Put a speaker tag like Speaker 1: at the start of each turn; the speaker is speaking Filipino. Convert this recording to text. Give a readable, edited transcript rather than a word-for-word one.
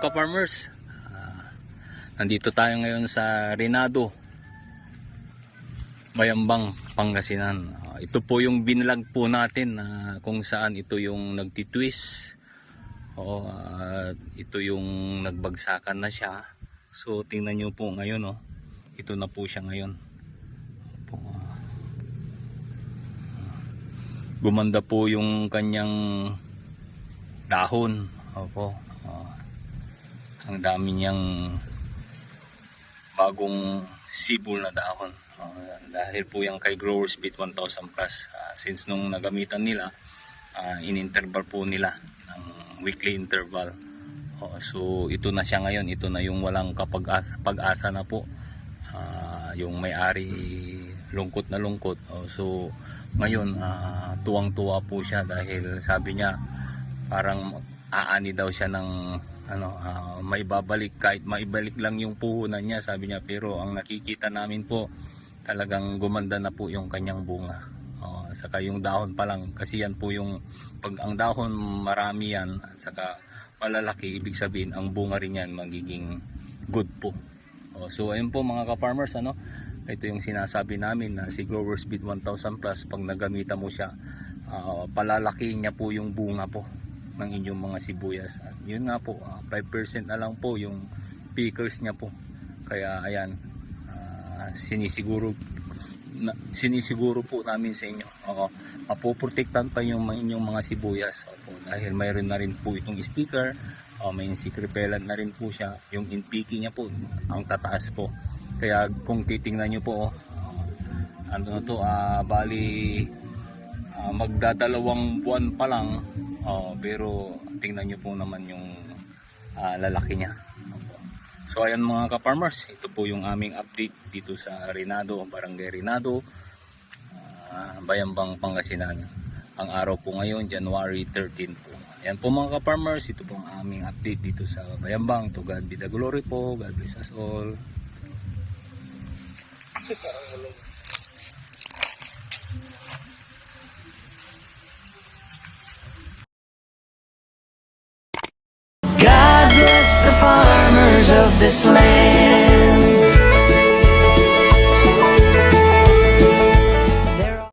Speaker 1: ka-farmers, nandito tayo ngayon sa Reinado, Bayambang, Pangasinan. Ito po yung binlog po natin kung saan ito yung nagtitwist. Ito yung nagbagsakan na siya. So tingnan nyo po ngayon, ito na po siya ngayon. Gumanda po yung kanyang dahon. Ang dami niyang bagong sibol na dahon. Dahil po yung kay Growers Beat 1000 Plus. Since nung nagamitan nila, in-interval po nila ng weekly interval. So ito na siya ngayon. Ito na yung walang pag-asa na po. Yung may-ari lungkot na lungkot. So ngayon tuwang-tuwa po siya dahil sabi niya parang aani daw siya ng maibabalik, kahit maibalik lang yung puhunan niya, sabi niya. Pero ang nakikita namin po, talagang gumanda na po yung kanyang bunga. Saka yung dahon pa lang, kasi yan po yung pag ang dahon marami yan at saka malalaki, ibig sabihin ang bunga rin yan magiging good po. So ayun po mga ka-farmers, ito yung sinasabi namin na si Growers Beat 1000 Plus, pag nagamitan mo siya, palalaki niya po yung bunga po ng inyong mga sibuyas. At yun nga po, 5% na lang po yung pickles niya po. Kaya ayan, sinisiguro po namin sa inyo. Mapoprotektan pa yung inyong mga sibuyas. Dahil mayroon na rin po itong sticker, may insect repellent na rin po siya. Yung NPK niya po, ang tataas po. Kaya kung titingnan nyo po, bali magdadalawang buwan pa lang, pero tingnan nyo po naman yung lalaki niya. So ayan mga ka-farmers, ito po yung aming update dito sa Reinado, Barangay Reinado, Bayambang, Pangasinan. Ang araw po ngayon, January 13 po. Ayan po mga ka-farmers, ito po ang aming update dito sa Bayambang. To God be the glory po. God bless us all.
Speaker 2: God bless the farmers of this land.